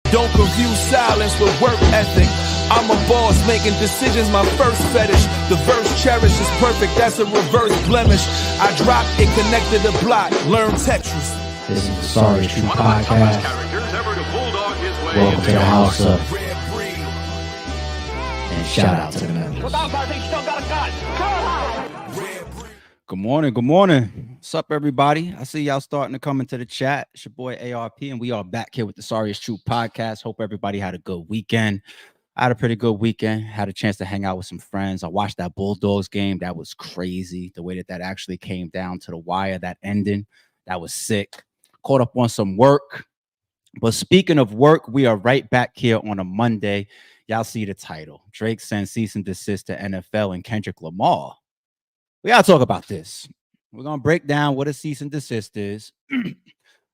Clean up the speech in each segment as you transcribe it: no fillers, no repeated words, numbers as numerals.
Don't confuse silence with work ethic. I'm a boss, making decisions my first fetish. The verse cherished is perfect, that's a reverse blemish. I dropped it, connected the block, learn Tetris. This is the Sorry It's True podcast. Welcome to the house of. And shout out to the members. Good morning, good morning. What's up, everybody? I see y'all starting to come into the chat. It's your boy ARP, and we are back here with the Sorry It's True podcast. Hope everybody had a good weekend. I had a pretty good weekend. Had a chance to hang out with some friends. I watched that Bulldogs game. That was crazy. The way that actually came down to the wire, that ending, that was sick. Caught up on some work. But speaking of work, we are right back here on a Monday. Y'all see the title. Drake sends cease and desist to NFL and Kendrick Lamar. We gotta talk about this. We're gonna break down what a cease and desist is.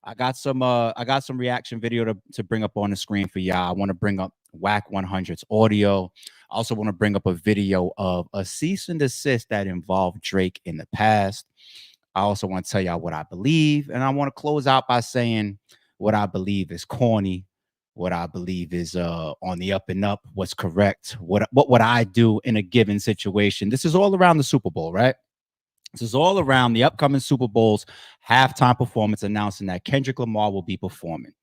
I got some reaction video to bring up on the screen for y'all. I want to bring up Wack 100's audio. I also want to bring up a video of a cease and desist that involved Drake in the past. I also want to tell y'all what I believe, and I want to close out by saying what I believe is corny, what I believe is on the up and up, what's correct, what would I do in a given situation. This is all around the Super Bowl, right? This is all around the upcoming Super Bowl's halftime performance announcing that Kendrick Lamar will be performing.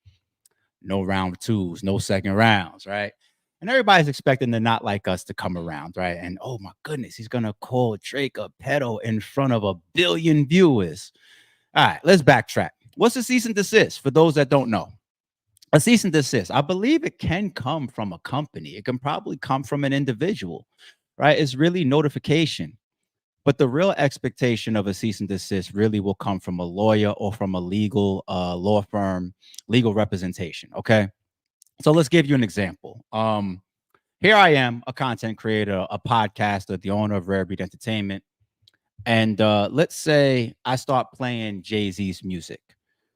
No round twos, no second rounds, right? And everybody's expecting the Not Like Us to come around, right? And oh my goodness, he's going to call Drake a pedo in front of 1 billion viewers. All right, let's backtrack. What's a cease and desist for those that don't know? A cease and desist, I believe it can come from a company. It can probably come from an individual, right? It's really notification. But the real expectation of a cease and desist really will come from a lawyer or from a legal law firm, legal representation. Okay. So let's give you an example. Here I am, a content creator, a podcaster, the owner of Rare Breed Entertainment. And let's say I start playing Jay-Z's music,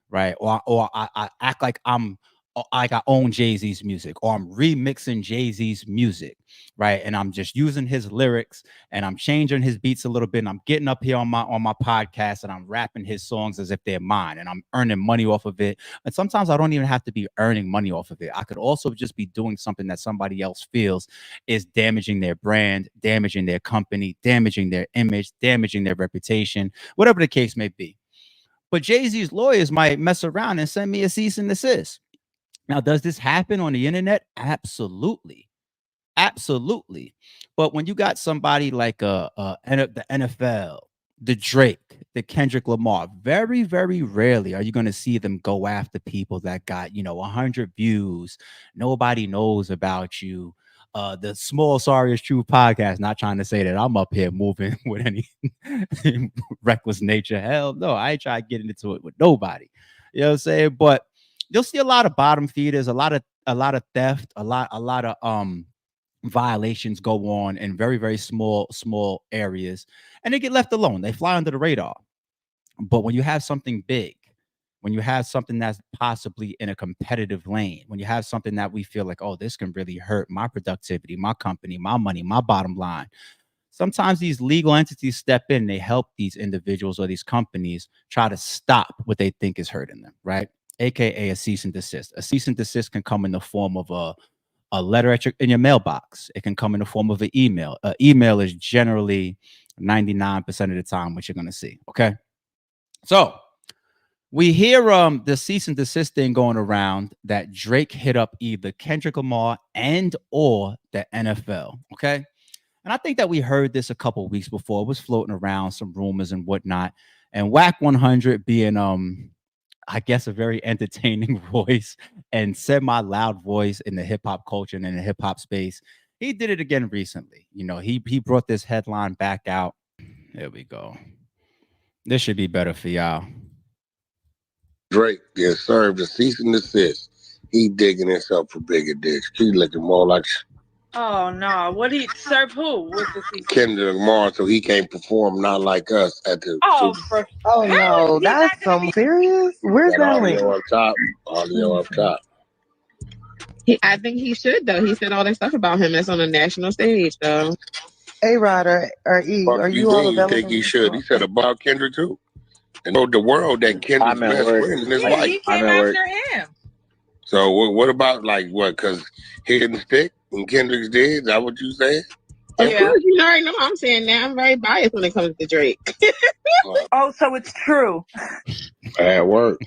right? Or I act like I own Jay-Z's music, or I'm remixing Jay-Z's music, right? And I'm just using his lyrics and I'm changing his beats a little bit. And I'm getting up here on my podcast and I'm rapping his songs as if they're mine and I'm earning money off of it. And sometimes I don't even have to be earning money off of it. I could also just be doing something that somebody else feels is damaging their brand, damaging their company, damaging their image, damaging their reputation, whatever the case may be. But Jay-Z's lawyers might mess around and send me a cease and desist. Now, does this happen on the internet? Absolutely. Absolutely. But when you got somebody like the NFL, the Drake, the Kendrick Lamar, very, very rarely are you going to see them go after people that got, 100 views. Nobody knows about you. The small Sorry It's True podcast, not trying to say that I'm up here moving with any reckless nature. Hell no, I ain't trying to get into it with nobody. You know what I'm saying? But you'll see a lot of bottom feeders, a lot of theft, a lot of violations go on in very, very small areas, and they get left alone. They fly under the radar. But when you have something big, when you have something that's possibly in a competitive lane, when you have something that we feel like, oh, this can really hurt my productivity, my company, my money, my bottom line, sometimes these legal entities step in. They help these individuals or these companies try to stop what they think is hurting them, right? AKA a cease and desist. A cease and desist can come in the form of a letter in your mailbox. It can come in the form of an email. An email is generally 99% of the time what you're going to see. Okay. So we hear the cease and desist thing going around that Drake hit up either Kendrick Lamar and or the NFL. Okay. And I think that we heard this a couple of weeks before. It was floating around, some rumors and whatnot. And Wack 100 being I guess a very entertaining voice and semi-loud voice in the hip-hop culture and in the hip-hop space. He did it again recently. He brought this headline back out. There we go. This should be better for y'all. Drake gets served a cease and desist. He digging himself for bigger dicks. He looking more like Oh no! What he serve? Who? What's the season? Kendrick Lamar, so he can't perform Not Like Us at the. Oh no, that's some serious. Where's that link? Audio up top. Audio up top. I think he should though. He said all that stuff about him. That's on a national stage though. A-Rod or E, are you all available? You think he should? He said about Kendrick too. And told the world that Kendrick's best friend is his wife. He came after him. So what about like what? Because Hidden Stick and Kendrick's dead. Is that what you saying? Of course, you already know I'm saying that. I'm very biased when it comes to Drake. Oh, so it's true. Bad work.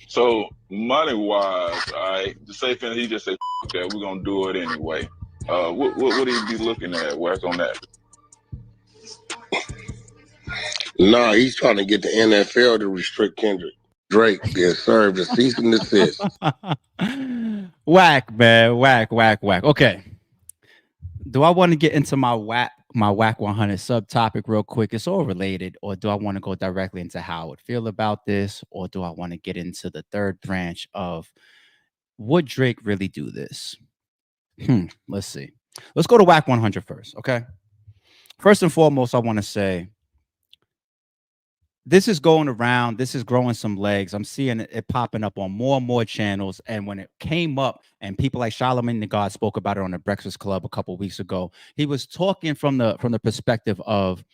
So money wise, all right, the safe thing he just said that we're gonna do it anyway. What would he be looking at? Where's on that? Nah, he's trying to get the NFL to restrict Kendrick. Drake has served a cease and desist. Whack, man. Whack. Okay. Do I want to get into my Wack 100 subtopic real quick? It's all related, or do I want to go directly into how I would feel about this, or do I want to get into the third branch of would Drake really do this? Let's see. Let's go to Wack 100 first, okay? First and foremost, I want to say this is going around. This is growing some legs. I'm seeing it popping up on more and more channels. And when it came up, and people like Charlamagne the God spoke about it on the Breakfast Club a couple weeks ago, he was talking from the perspective of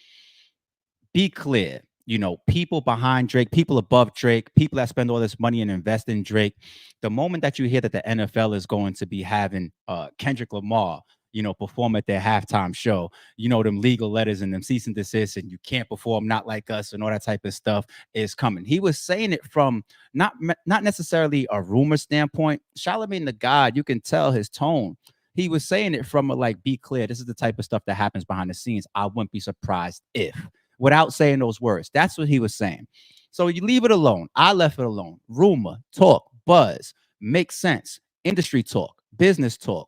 be clear. You know, people behind Drake, people above Drake, people that spend all this money and invest in Drake. The moment that you hear that the NFL is going to be having Kendrick Lamar, you know, perform at their halftime show, you know, them legal letters and them cease and desist, and you can't perform not like us and all that type of stuff is coming. He was saying it from not necessarily a rumor standpoint. Charlamagne the God, you can tell his tone. He was saying it from a like, be clear, this is the type of stuff that happens behind the scenes. I wouldn't be surprised if, without saying those words. That's what he was saying. So you leave it alone. I left it alone. Rumor, talk, buzz, makes sense. Industry talk, business talk.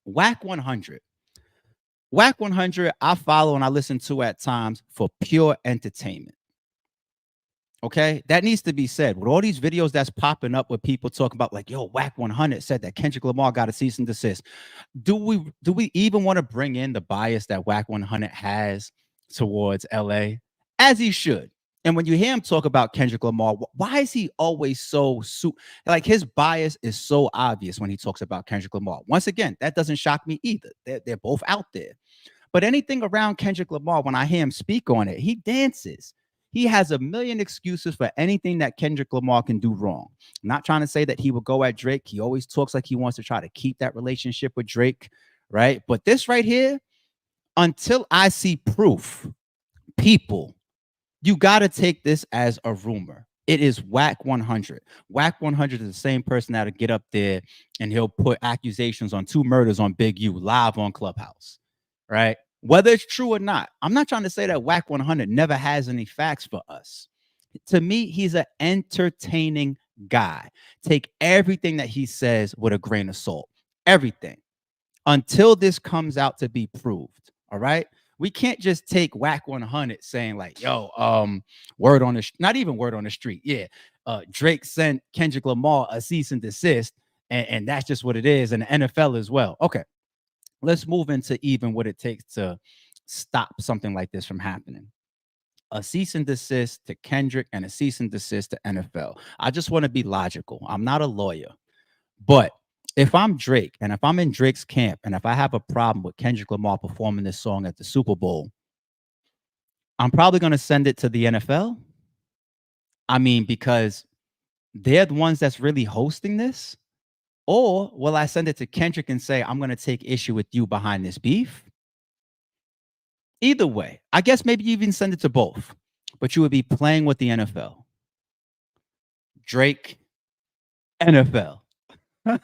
Wack 100. Wack 100, I follow and I listen to at times for pure entertainment. Okay, that needs to be said. With all these videos that's popping up with people talking about like, yo, Wack 100 said that Kendrick Lamar got a cease and desist. Do we even want to bring in the bias that Wack 100 has towards LA? As he should. And when you hear him talk about Kendrick Lamar, why is he always so like his bias is so obvious when he talks about Kendrick Lamar? Once again, that doesn't shock me either. They're both out there. But anything around Kendrick Lamar, when I hear him speak on it, he dances. He has a million excuses for anything that Kendrick Lamar can do wrong. I'm not trying to say that he would go at Drake. He always talks like he wants to try to keep that relationship with Drake, right? But this right here, until I see proof, people, you got to take this as a rumor. It is Wack 100. Wack 100 is the same person that'll get up there and he'll put accusations on 2 murders on Big U live on Clubhouse, right? Whether it's true or not. I'm not trying to say that Wack 100 never has any facts for us. To me, he's an entertaining guy. Take everything that he says with a grain of salt. Everything. Until this comes out to be proved. All right. We can't just take Wack 100 saying like, yo, word on the not even word on the street. Yeah. Drake sent Kendrick Lamar a cease and desist, and that's just what it is. And the NFL as well. Okay. Let's move into even what it takes to stop something like this from happening. A cease and desist to Kendrick and a cease and desist to NFL. I just want to be logical. I'm not a lawyer, but if I'm Drake and if I'm in Drake's camp and if I have a problem with Kendrick Lamar performing this song at the Super Bowl, I'm probably going to send it to the NFL. I mean, because they're the ones that's really hosting this. Or will I send it to Kendrick and say, I'm going to take issue with you behind this beef? Either way, I guess maybe you even send it to both, but you would be playing with the NFL. Drake, NFL. And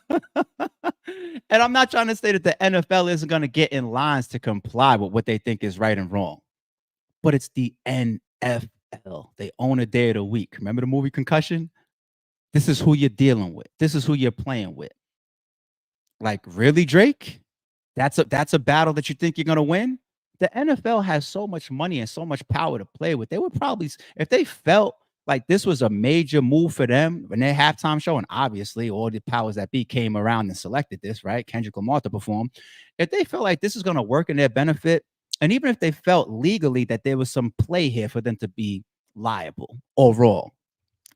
I'm not trying to say that the NFL isn't going to get in lines to comply with what they think is right and wrong, but it's the NFL. They own a day of the week. Remember the movie Concussion? This is who you're dealing with. This is who you're playing with. Like, really, Drake? That's a battle that you think you're going to win? The NFL has so much money and so much power to play with. They would probably, if they felt like this was a major move for them when their halftime show, and obviously all the powers that be came around and selected this, right? Kendrick Lamar to perform. If they felt like this is going to work in their benefit, and even if they felt legally that there was some play here for them to be liable overall,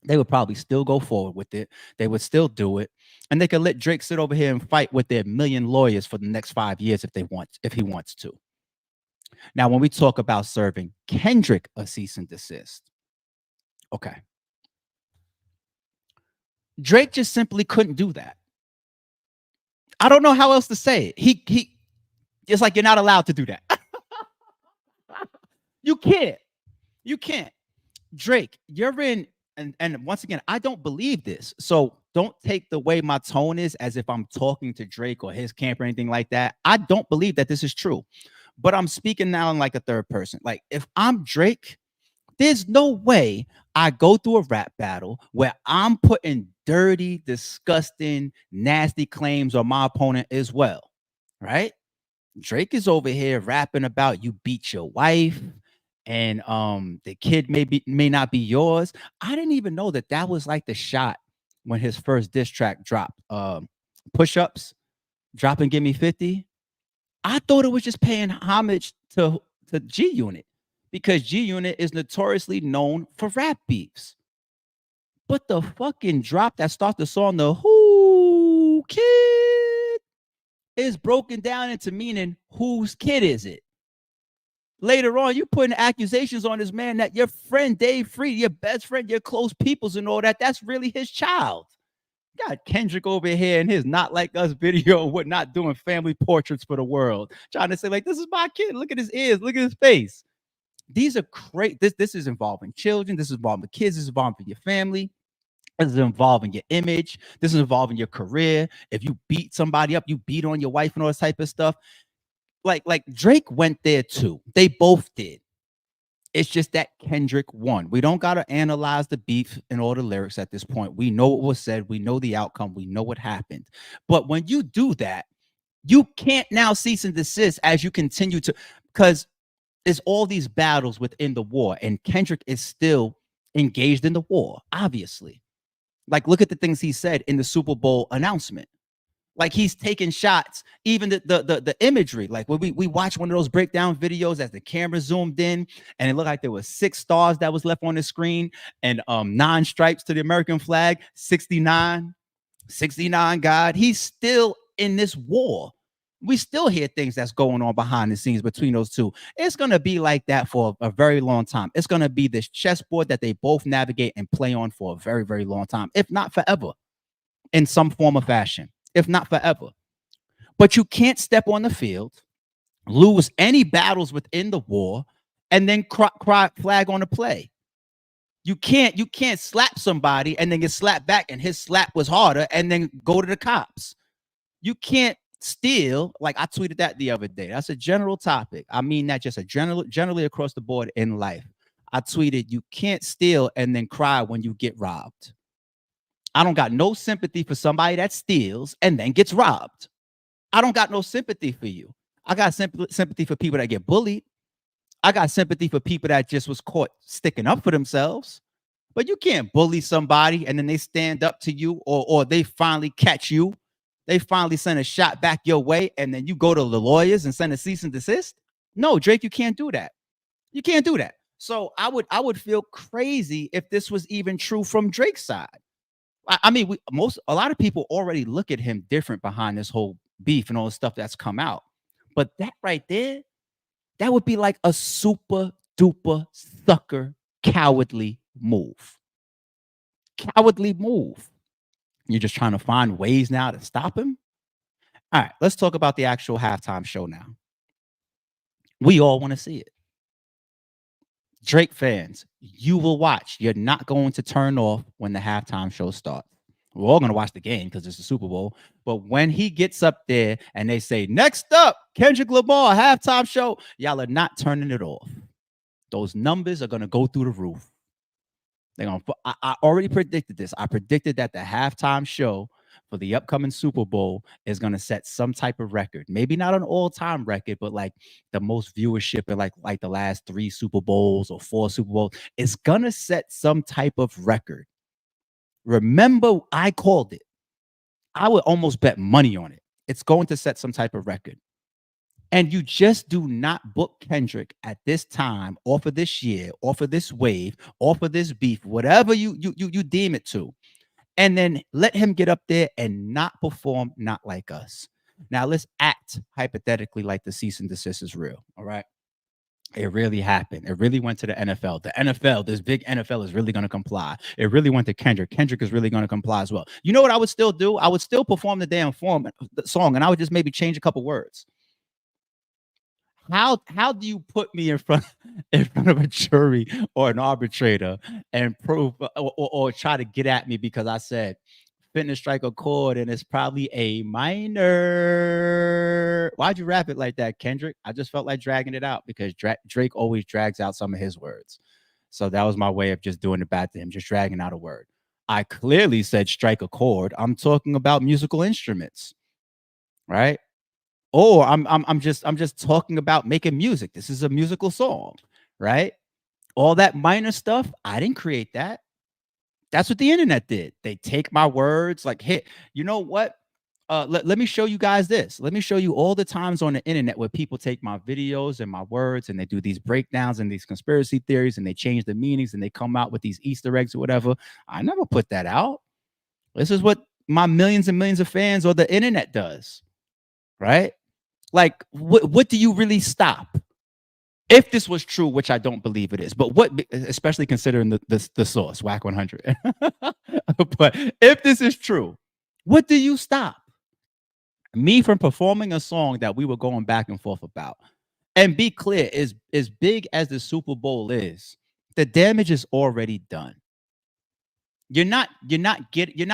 they would probably still go forward with it. They would still do it. And they could let Drake sit over here and fight with their million lawyers for the next 5 years if he wants to. Now, when we talk about serving Kendrick a cease and desist, okay. Drake just simply couldn't do that. I don't know how else to say it. He it's like you're not allowed to do that. You can't. You can't. Drake, you're in, and once again, I don't believe this. So don't take the way my tone is as if I'm talking to Drake or his camp or anything like that. I don't believe that this is true. But I'm speaking now in like a third person. Like if I'm Drake, there's no way I go through a rap battle where I'm putting dirty, disgusting, nasty claims on my opponent as well. Right? Drake is over here rapping about you beat your wife and the kid may not be yours. I didn't even know that that was like the shot when his first diss track dropped. Push-ups, drop and give me 50. I thought it was just paying homage to G Unit because G Unit is notoriously known for rap beefs. But the fucking drop that starts the song, the Who Kid, is broken down into meaning whose kid is it? Later on, you putting accusations on this man that your friend Dave Freed, your best friend, your close peoples and all that, that's really his child. Got Kendrick over here in his Not Like Us video, what not doing family portraits for the world, trying to say like, this is my kid. Look at his ears, look at his face. These are great. This is involving children. This is involving kids. This is involving your family. This is involving your image. This is involving your career. If you beat somebody up, you beat on your wife and all this type of stuff. Like Drake went there too. They both did. It's just that Kendrick won. We don't got to analyze the beef and all the lyrics at this point. We know what was said. We know the outcome. We know what happened. But when you do that, you can't now cease and desist as you continue to, because there's all these battles within the war, and Kendrick is still engaged in the war, obviously. Like, look at the things he said in the Super Bowl announcement. Like he's taking shots, even the imagery. Like when we watched one of those breakdown videos as the camera zoomed in, and it looked like there was 6 stars that was left on the screen, and 9 stripes to the American flag, 69, God. He's still in this war. We still hear things that's going on behind the scenes between those two. It's gonna be like that for a very long time. It's gonna be this chessboard that they both navigate and play on for a very, very long time, if not forever, in some form or fashion. If not forever. But you can't step on the field, lose any battles within the war, and then cry flag on the play. You can't slap somebody and then get slapped back and his slap was harder and then go to the cops. You can't steal. Like I tweeted that the other day. That's a general topic. I mean that just generally across the board in life. I tweeted, you can't steal and then cry when you get robbed. I don't got no sympathy for somebody that steals and then gets robbed. I don't got no sympathy for you. I got sympathy for people that get bullied. I got sympathy for people that just was caught sticking up for themselves. But you can't bully somebody and then they stand up to you, or they finally catch you. They finally send a shot back your way and then you go to the lawyers and send a cease and desist. No, Drake, you can't do that. You can't do that. So I would feel crazy if this was even true from Drake's side. I mean, a lot of people already look at him different behind this whole beef and all the stuff that's come out. But that right there, that would be like a super duper sucker cowardly move. Cowardly move. You're just trying to find ways now to stop him. All right, let's talk about the actual halftime show now. We all want to see it. Drake fans, you will watch. You're not going to turn off when the halftime show starts. We're all going to watch the game because it's the Super Bowl. But when he gets up there and they say, next up, Kendrick Lamar, halftime show, y'all are not turning it off. Those numbers are going to go through the roof. They're going. I already predicted this. I predicted that the halftime show for the upcoming Super Bowl is going to set some type of record. Maybe not an all-time record, but like the most viewership in like the last 3 Super Bowls or 4 Super Bowls. It's going to set some type of record. Remember, I called it. I would almost bet money on it. It's going to set some type of record. And you just do not book Kendrick at this time, off of this year, off of this wave, off of this beef, whatever you deem it to, and then let him get up there and not perform Not Like Us. Now let's act hypothetically like the cease and desist is real. All right. It really happened. It really went to the NFL. The NFL, this big NFL is really going to comply. It really went to Kendrick. Kendrick is really going to comply as well. You know what I would still do? I would still perform the damn the song, and I would just maybe change a couple words. How do you put me in front of a jury or an arbitrator and prove or try to get at me because I said fitness strike a chord and it's probably a minor? Why'd you rap it like that, Kendrick? I just felt like dragging it out because Drake always drags out some of his words. So that was my way of just doing it back to him, just dragging out a word. I clearly said strike a chord. I'm talking about musical instruments, right? Or I'm just talking about making music. This is a musical song, right? All that minor stuff, I didn't create that. That's what the internet did. They take my words, like, hey, you know what? Let me show you guys this. Let me show you all the times on the internet where people take my videos and my words and they do these breakdowns and these conspiracy theories and they change the meanings and they come out with these Easter eggs or whatever. I never put that out. This is what my millions and millions of fans or the internet does, right? Like, what do you really stop? If this was true, which I don't believe it is, but what, especially considering the source, Wack 100. But if this is true, what do you stop? Me from performing a song that we were going back and forth about. And be clear, as big as the Super Bowl is, the damage is already done. You're not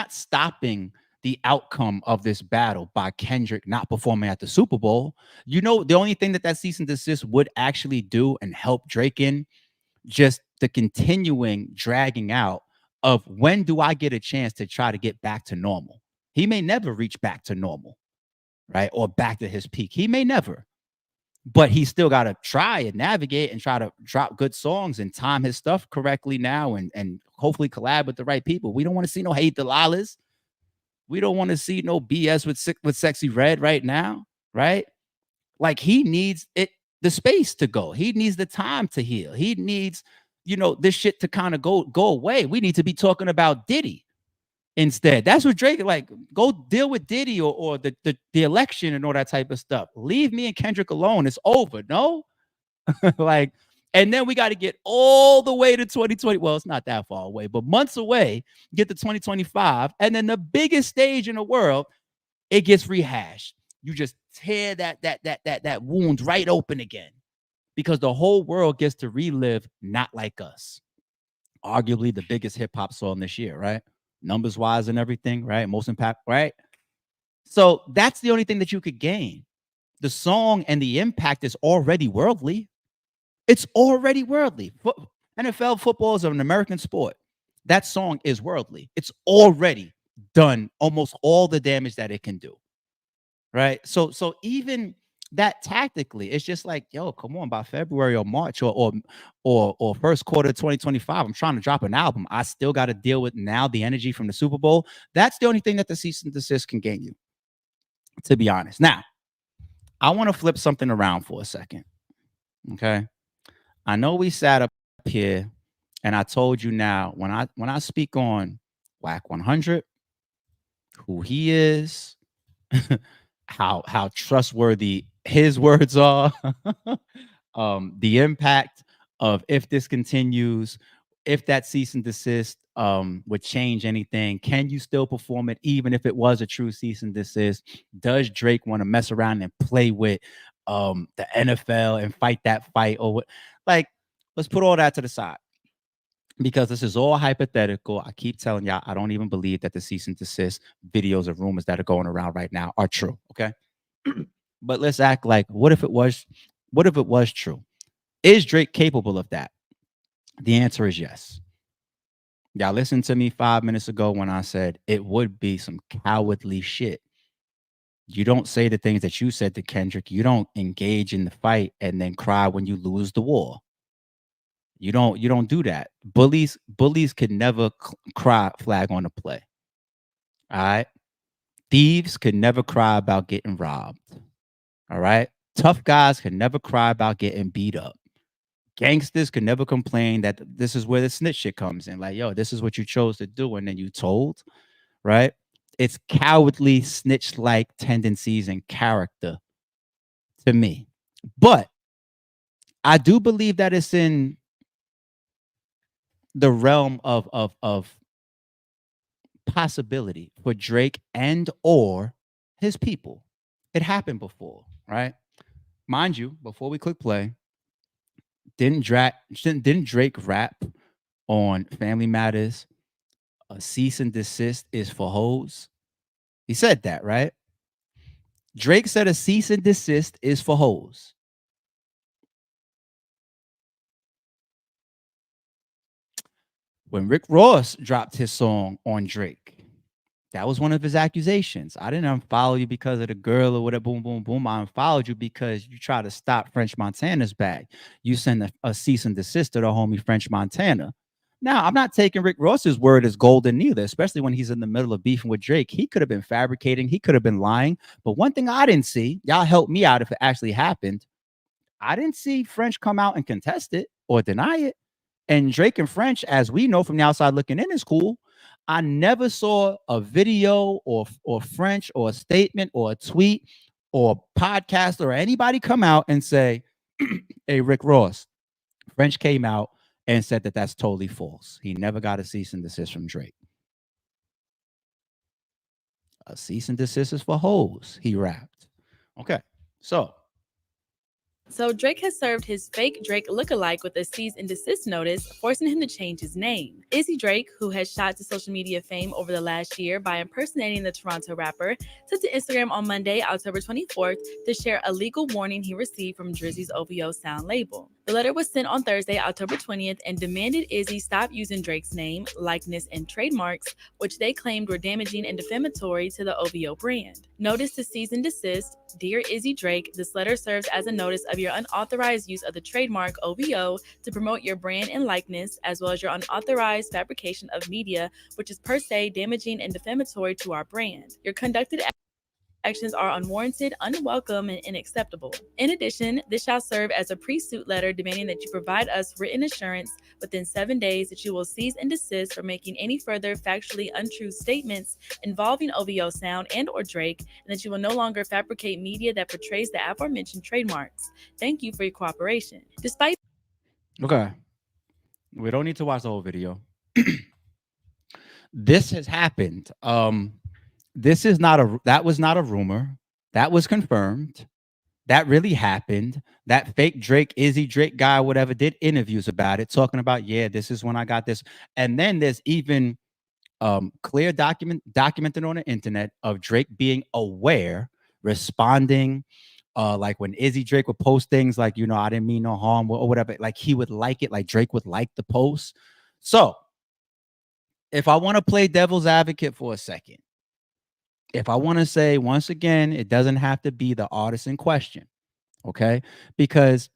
stopping the outcome of this battle by Kendrick not performing at the Super Bowl. You know, the only thing that cease and desist would actually do and help Drake in, just the continuing dragging out of when do I get a chance to try to get back to normal. He may never reach back to normal, right? Or back to his peak. He may never. But he's still got to try and navigate and try to drop good songs and time his stuff correctly now and hopefully collab with the right people. We don't want to see no hate Delilahs. We don't want to see no BS with Sexy Red right now, right? Like, he needs the space to go. He needs the time to heal. He needs, this shit to kind of go away. We need to be talking about Diddy instead. That's what Drake, like, go deal with Diddy or the election and all that type of stuff. Leave me and Kendrick alone. It's over. No? Like, and then we got to get all the way to 2020. Well, it's not that far away, but months away, get to 2025. And then the biggest stage in the world, it gets rehashed. You just tear that wound right open again because the whole world gets to relive Not Like Us. Arguably the biggest hip hop song this year, right? Numbers wise and everything, right? Most impact, right? So that's the only thing that you could gain. The song and the impact is already worldly. It's already worldly. NFL football is an American sport. That song is worldly. It's already done almost all the damage that it can do. Right. So even that tactically, it's just like, yo, come on, by February or March or first quarter 2025, I'm trying to drop an album. I still got to deal with now the energy from the Super Bowl. That's the only thing that the cease and desist can gain you, to be honest. Now, I want to flip something around for a second. Okay. I know we sat up here and I told you now when I speak on Wack 100, who he is, how trustworthy his words are, the impact of if this continues, if that cease and desist would change anything, can you still perform it even if it was a true cease and desist? Does Drake want to mess around and play with the NFL and fight that fight or what? Like, let's put all that to the side because this is all hypothetical. I keep telling y'all, I don't even believe that the cease and desist videos or rumors that are going around right now are true. Okay. But let's act like, what if it was true? Is Drake capable of that? The answer is yes. Y'all listened to me 5 minutes ago when I said it would be some cowardly shit. You don't say the things that you said to Kendrick. You don't engage in the fight and then cry when you lose the war. You don't do that. Bullies could never cry flag on the play. All right. Thieves could never cry about getting robbed. All right. Tough guys could never cry about getting beat up. Gangsters could never complain that this is where the snitch shit comes in. Like, yo, this is what you chose to do. And then you told, right? It's cowardly snitch-like tendencies and character to me. But I do believe that it's in the realm of possibility for Drake and or his people. It happened before, right? Mind you, before we click play, didn't Drake rap on Family Matters? A cease and desist is for hoes. He said that, right? Drake said a cease and desist is for hoes. When Rick Ross dropped his song on Drake, that was one of his accusations. I didn't unfollow you because of the girl or whatever. Boom, boom, boom. I unfollowed you because you try to stop French Montana's bag. You send a cease and desist to the homie French Montana. Now, I'm not taking Rick Ross's word as golden either, especially when he's in the middle of beefing with Drake. He could have been fabricating. He could have been lying. But one thing I didn't see, y'all help me out if it actually happened. I didn't see French come out and contest it or deny it. And Drake and French, as we know from the outside looking in, is cool. I never saw a video or French or a statement or a tweet or a podcast or anybody come out and say, hey, Rick Ross, French came out and said that that's totally false. He never got a cease and desist from Drake. A cease and desist is for hoes, he rapped. Okay, so Drake has served his fake Drake lookalike with a cease and desist notice, forcing him to change his name. Izzy Drake, who has shot to social media fame over the last year by impersonating the Toronto rapper, took to Instagram on Monday, October 24th, to share a legal warning he received from Drizzy's OVO sound label. The letter was sent on Thursday, October 20th, and demanded Izzy stop using Drake's name, likeness, and trademarks, which they claimed were damaging and defamatory to the OVO brand. Notice to cease and desist. Dear Izzy Drake, this letter serves as a notice of your unauthorized use of the trademark OVO to promote your brand and likeness, as well as your unauthorized fabrication of media, which is per se damaging and defamatory to our brand. Your conducted actions are unwarranted, unwelcome, and unacceptable. In addition, this shall serve as a pre-suit letter demanding that you provide us written assurance within 7 days that you will cease and desist from making any further factually untrue statements involving OVO Sound and or Drake, and that you will no longer fabricate media that portrays the aforementioned trademarks. Thank you for your cooperation. Despite okay, we don't need to watch the whole video. This has happened. This is that was not a rumor. That was confirmed. That really happened. That fake Drake, Izzy Drake guy, whatever, did interviews about it, talking about, yeah, this is when I got this. And then there's even clear documented on the internet of Drake being aware, responding, like when Izzy Drake would post things like, you know, I didn't mean no harm or whatever, like he would like it, like Drake would like the post. So if I want to play devil's advocate for a second, if I want to say, once again, it doesn't have to be the artist in question, okay? Because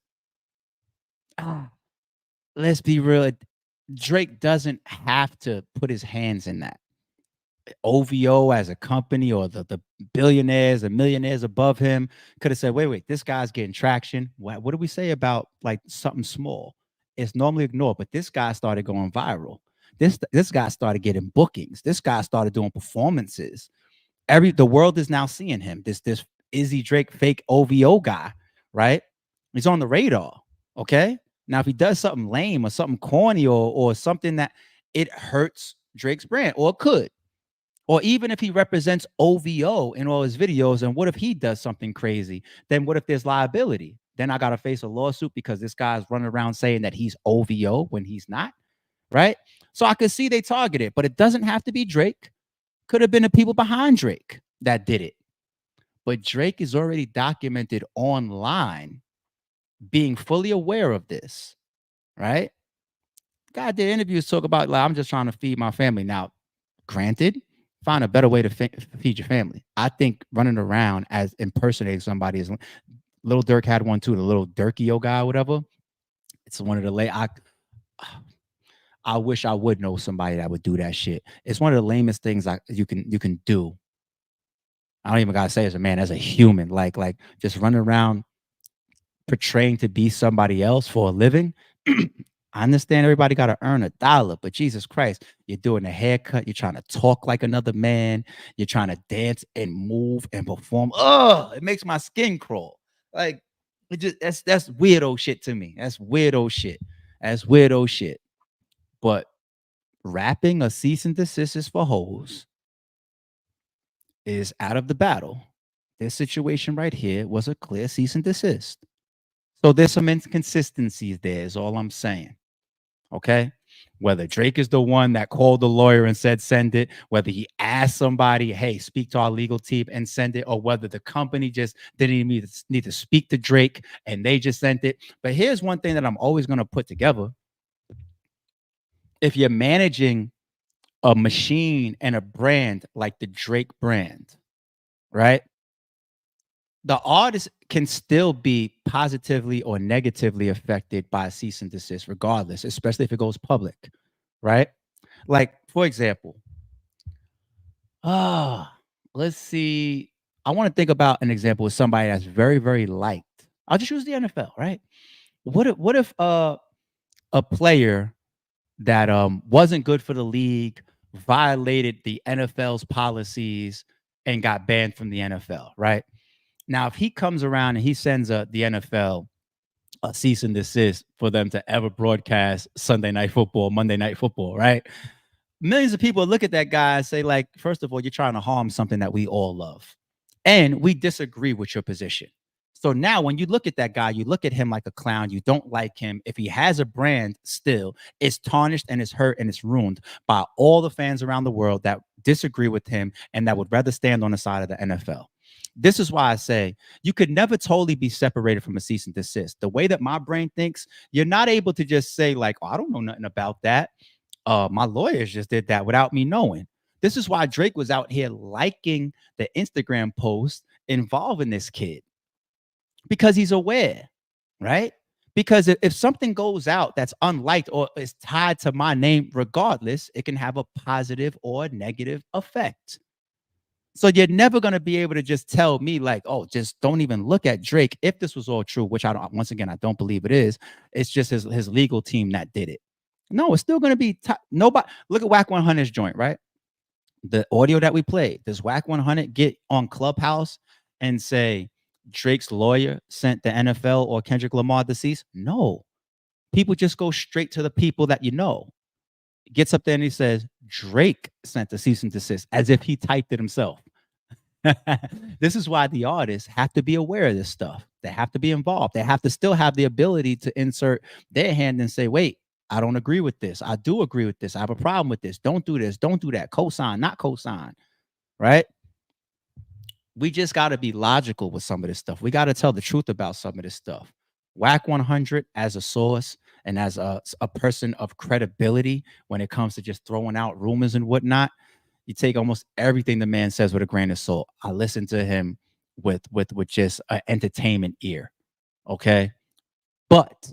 let's be real, Drake doesn't have to put his hands in that. OVO as a company or the billionaires and millionaires above him could have said, wait, this guy's getting traction. What do we say about like something small? It's normally ignored, but this guy started going viral. This guy started getting bookings. This guy started doing performances. The world is now seeing him. This Izzy Drake fake OVO guy, right? He's on the radar. Okay. Now, if he does something lame or something corny or something that it hurts Drake's brand, or it could, or even if he represents OVO in all his videos, and what if he does something crazy? Then what if there's liability? Then I got to face a lawsuit because this guy's running around saying that he's OVO when he's not, right? So I could see they target it, but it doesn't have to be Drake. Could have been the people behind Drake that did it. But Drake is already documented online being fully aware of this, right? God did interviews talk about, like, I'm just trying to feed my family. Now, granted, find a better way to feed your family. I think running around as impersonating somebody is. Little Dirk had one too, the little Dirkio guy, whatever. It's one of the I wish I would know somebody that would do that shit. It's one of the lamest things you can do. I don't even gotta say as a man, as a human, like just running around portraying to be somebody else for a living. I understand everybody got to earn $1, but Jesus Christ, you're doing a haircut. You're trying to talk like another man. You're trying to dance and move and perform. Oh, it makes my skin crawl. Like, It just that's weirdo shit to me. That's weirdo shit. That's weirdo shit. But rapping a cease and desist is for hoes is out of the battle. This situation right here was a clear cease and desist. So there's some inconsistencies there, is all I'm saying. Okay. Whether Drake is the one that called the lawyer and said send it, whether he asked somebody, hey, speak to our legal team and send it, or whether the company just didn't even need to speak to Drake and they just sent it. But here's one thing that I'm always going to put together. If you're managing a machine and a brand like the Drake brand, right? The artist can still be positively or negatively affected by a cease and desist, regardless, especially if it goes public, right? Like, for example, let's see. I want to think about an example with somebody that's very, very liked. I'll just use the NFL, right? What if a player that wasn't good for the league violated the NFL's policies and got banned from the NFL, right? Now, if he comes around and he sends the NFL a cease and desist for them to ever broadcast Sunday Night Football, Monday Night Football, right? Millions of people look at that guy and say, like, first of all, you're trying to harm something that we all love. And we disagree with your position. So now when you look at that guy, you look at him like a clown. You don't like him. If he has a brand still, it's tarnished and it's hurt and it's ruined by all the fans around the world that disagree with him and that would rather stand on the side of the NFL. This is why I say you could never totally be separated from a cease and desist. The way that my brain thinks, you're not able to just say, like, oh, I don't know nothing about that. My lawyers just did that without me knowing. This is why Drake was out here liking the Instagram post involving this kid, because he's aware, right? Because if something goes out that's unliked or is tied to my name, regardless, it can have a positive or negative effect. So you're never going to be able to just tell me, like, oh, just don't even look at Drake. If this was all true, which I don't, once again, I don't believe it is. It's just his legal team that did it. No, it's still going to be nobody. Look at Wack 100's joint, right? The audio that we played. Does Wack 100 get on Clubhouse and say Drake's lawyer sent the NFL or Kendrick Lamar deceased? No. People just go straight to the people that you know. Gets up there and he says Drake sent the cease and desist, as if he typed it himself. This is why the artists have to be aware of this stuff. They have to be involved. They have to still have the ability to insert their hand and say, wait, I don't agree with this. I do agree with this. I have a problem with this. Don't do this. Don't do that. Cosign, not cosign. Right? We just got to be logical with some of this stuff. We got to tell the truth about some of this stuff. Wack 100 as a source and as a person of credibility when it comes to just throwing out rumors and whatnot, you take almost everything the man says with a grain of salt. I listen to him with just an entertainment ear. Okay. But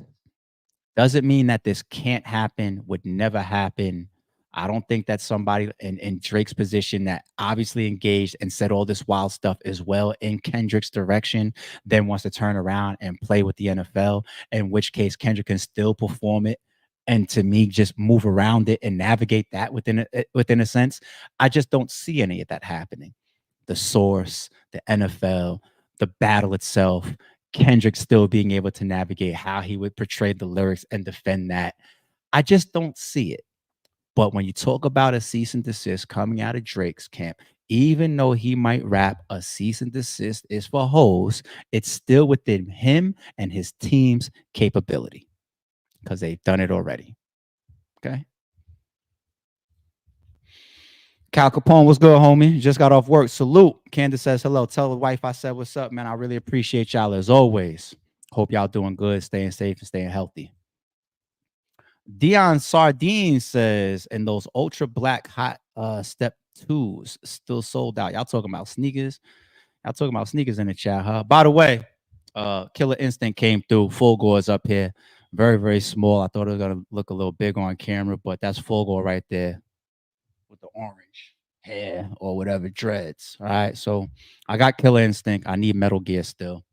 doesn't mean that this can't happen, would never happen. I don't think that somebody in Drake's position that obviously engaged and said all this wild stuff as well in Kendrick's direction then wants to turn around and play with the NFL, in which case Kendrick can still perform it. And to me, just move around it and navigate that within a sense. I just don't see any of that happening. The source, the NFL, the battle itself, Kendrick still being able to navigate how he would portray the lyrics and defend that. I just don't see it. But when you talk about a cease and desist coming out of Drake's camp, even though he might rap a cease and desist is for hoes, it's still within him and his team's capability because they've done it already. Okay. Cal Capone, what's good, homie? Just got off work. Salute. Candace says hello. Tell the wife I said what's up, man. I really appreciate y'all as always. Hope y'all doing good, staying safe and staying healthy. Dion Sardine says, and those ultra black hot step 2s still sold out. Y'all talking about sneakers? Y'all talking about sneakers in the chat, huh? By the way, Killer Instinct came through. Full Gore's up here. Very, very small. I thought it was going to look a little big on camera, but that's Full Gore right there with the orange hair or whatever, dreads. All right, so I got Killer Instinct. I need Metal Gear still.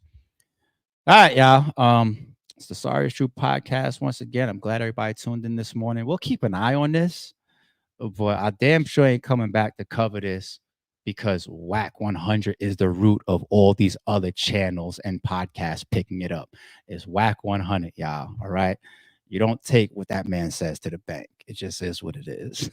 All right, y'all. It's the Sorry It's True podcast. Once again, I'm glad everybody tuned in this morning. We'll keep an eye on this, but I damn sure ain't coming back to cover this because Wack 100 is the root of all these other channels and podcasts picking it up. It's Wack 100, y'all. All right. You don't take what that man says to the bank. It just is what it is.